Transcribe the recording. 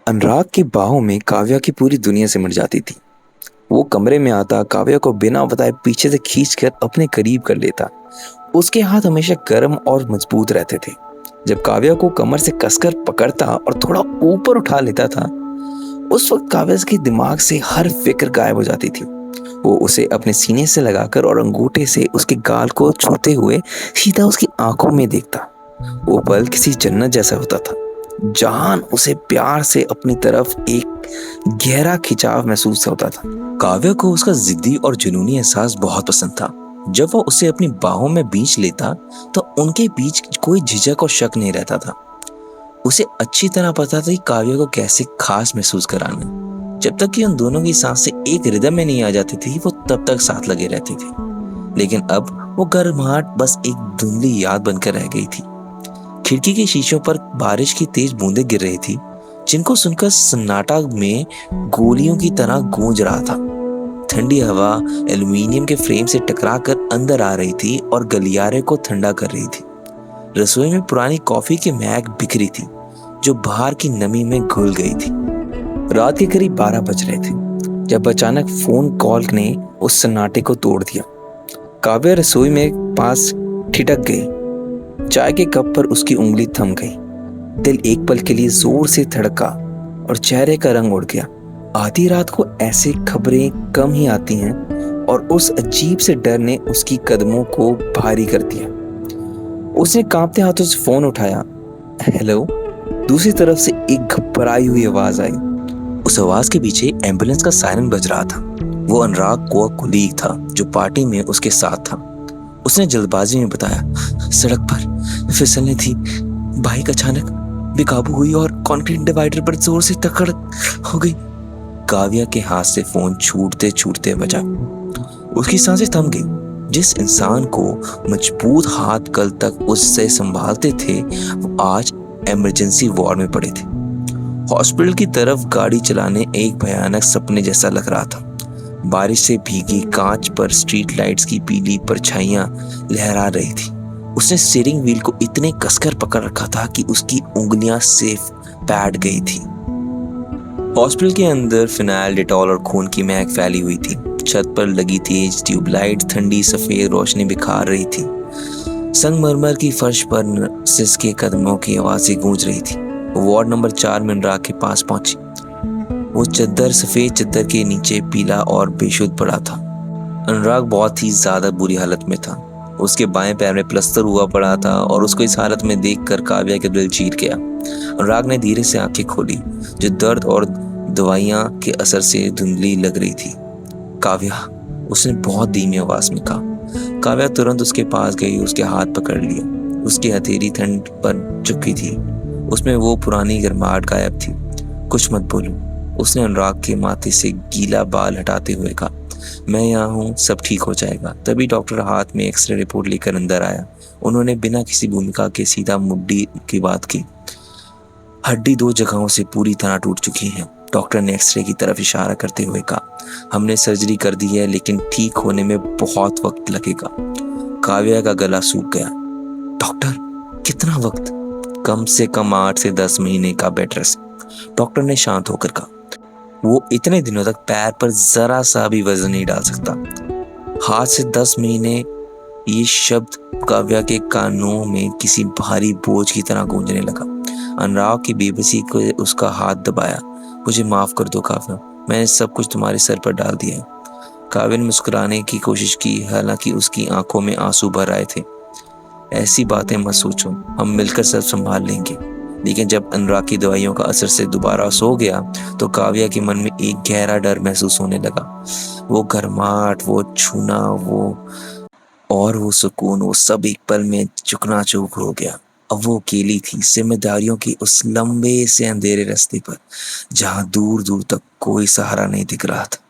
अनुराग की बाहों में काव्या की पूरी दुनिया सिमट जाती थी। वो कमरे में आता, काव्या को बिना बताए पीछे से खींचकर अपने करीब कर लेता। उसके हाथ हमेशा गर्म और मजबूत रहते थे। जब काव्या को कमर से कसकर पकड़ता और थोड़ा ऊपर उठा लेता था, उस वक्त काव्या के दिमाग से हर फिक्र गायब हो जाती थी। वो उसे अपने सीने से लगाकर और अंगूठे से उसके गाल को छूते हुए सीधा उसकी आंखों में देखता। वो पल किसी जन्नत जैसा होता था। जान उसे प्यार से अपनी तरफ एक गहरा खिंचाव महसूस होता था। काव्या को उसका जिद्दी और जुनूनी एहसास बहुत पसंद था। जब वो उसे अपनी बाहों में बींच लेता तो उनके बीच कोई झिझक और शक नहीं रहता था। उसे अच्छी तरह पता था कि काव्या को कैसे खास महसूस कराना। जब तक कि उन दोनों की सांसें एक रिदम में नहीं आ जाती थी, वो तब तक साथ लगे रहते थे। लेकिन अब वो गर्माहट बस एक धुंधली याद बनकर रह गई थी। खिड़की के शीशों पर बारिश की तेज बूंदें गिर रही थी, जिनको सुनकर सन्नाटा में गोलियों की तरह गूंज रहा था। ठंडी हवा एल्युमिनियम के फ्रेम से टकराकर अंदर आ रही थी और गलियारे को ठंडा कर रही थी। रसोई में पुरानी कॉफी की महक बिखरी थी, जो बाहर की नमी में घुल गई थी। रात के करीब 12 बज रहे थे जब अचानक फोन कॉल ने उस सन्नाटे को तोड़ दिया। काव्या रसोई में पास ठिठक गई। चाय के कप पर उसकी उंगली थम गई। दिल एक पल के लिए जोर से धड़का और चेहरे का रंग उड़ गया। आधी रात को ऐसे खबरें कम ही आती हैं और उस अजीब से डर ने उसकी कदमों को भारी कर दिया। उसने कांपते हाथों से फोन उठाया। हेलो। दूसरी तरफ से एक घबराई हुई आवाज आई। उस आवाज के पीछे एम्बुलेंस का सायरन बज रहा था। वो अनुराग को कुलीग था जो पार्टी में उसके साथ था। उसने जल्दबाजी में बताया, सड़क पर फिसलने थी, बाइक अचानक बेकाबू हुई और कंक्रीट डिवाइडर पर जोर से टक्कर हो गई। काव्या के हाथ से फोन छूटते छूटते बजा। उसकी सांसें थम गई। जिस इंसान को मजबूत हाथ कल तक उससे संभालते थे, वो आज इमरजेंसी वार्ड में पड़े थे। हॉस्पिटल की तरफ गाड़ी चलाने एक भयानक सपने जैसा लग रहा था। बारिश से भीगी कांच पर स्ट्रीट लाइट्स की पीली परछाइयां लहरा रही थी। उसने स्टीयरिंग व्हील को इतने कसकर पकड़ रखा था कि उसकी उंगलियां सेफ बैठ गई थी। हॉस्पिटल के अंदर फिनाइल, डेटॉल और खून की महक फैली हुई थी। छत पर लगी तेज ट्यूबलाइट ठंडी सफेद रोशनी बिखार रही थी। संगमरमर की फर्श पर नर्सेस के कदमों की आवाजें गूंज रही थी। वार्ड नंबर 4 में अनुराग के पास पहुंची। वो चद्दर सफेद चद्दर के नीचे पीला और बेशुद्ध पड़ा था। अनुराग बहुत ही ज्यादा बुरी हालत में था। उसके बाएं पैर में प्लास्टर हुआ पड़ा था और उसको इस हालत में देखकर काव्या के दिल चीर गया। अनुराग ने धीरे से आंखें खोली, जो दर्द और दवाइयां के असर से धुंधली लग रही थी। काव्या, उसने बहुत धीमी आवाज में कहा। काव्या तुरंत उसके पास गई, उसके हाथ पकड़ लिया। उसकी हथेली ठंड पर चुकी थी। उसमें वो पुरानी गर्माहट गायब थी। कुछ मत बोलो, उसने अनुराग के माथे से गीला बाल हटाते हुए कहा। मैं यहाँ हूँ, सब ठीक हो जाएगा। तभी डॉक्टर हाथ में एक्सरे रिपोर्ट लेकर अंदर आया। उन्होंने बिना किसी भूमिका के सीधा मुड्डी की बात की। हड्डी 2 जगहों से पूरी तरह टूट चुकी है। डॉक्टर ने एक्सरे की तरफ इशारा करते हुए कहा, हमने सर्जरी कर दी है, लेकिन ठीक होने में बहुत वक्त लगेगा। काव्या का गला सूख गया। डॉक्टर, कितना वक्त? कम से कम 8 से 10 महीने का बेड रेस्ट, डॉक्टर ने शांत होकर कहा। वो इतने दिनों तक पैर पर जरा सा भी वजन नहीं डाल सकता। हाथ से 10 महीने, ये शब्द काव्या के कानों में किसी भारी बोझ की तरह गूंजने लगा। अनुराग की बेबसी को उसका हाथ दबाया। मुझे माफ कर दो काव्या, मैंने सब कुछ तुम्हारे सर पर डाल दिया है। काव्या ने मुस्कुराने की कोशिश की, हालांकि उसकी आंखों में आंसू भर आए थे। ऐसी बातें मत सोचो, हम मिलकर सब संभाल लेंगे। लेकिन जब अनुराग की दवाइयों का असर से दोबारा सो गया तो काव्या के मन में एक गहरा डर महसूस होने लगा। वो गर्माहट, वो छूना, वो सुकून, वो सब एक पल में चुकनाचूर हो गया। अब वो अकेली थी, जिम्मेदारियों की उस लंबे से अंधेरे रास्ते पर, जहां दूर दूर तक कोई सहारा नहीं दिख रहा था।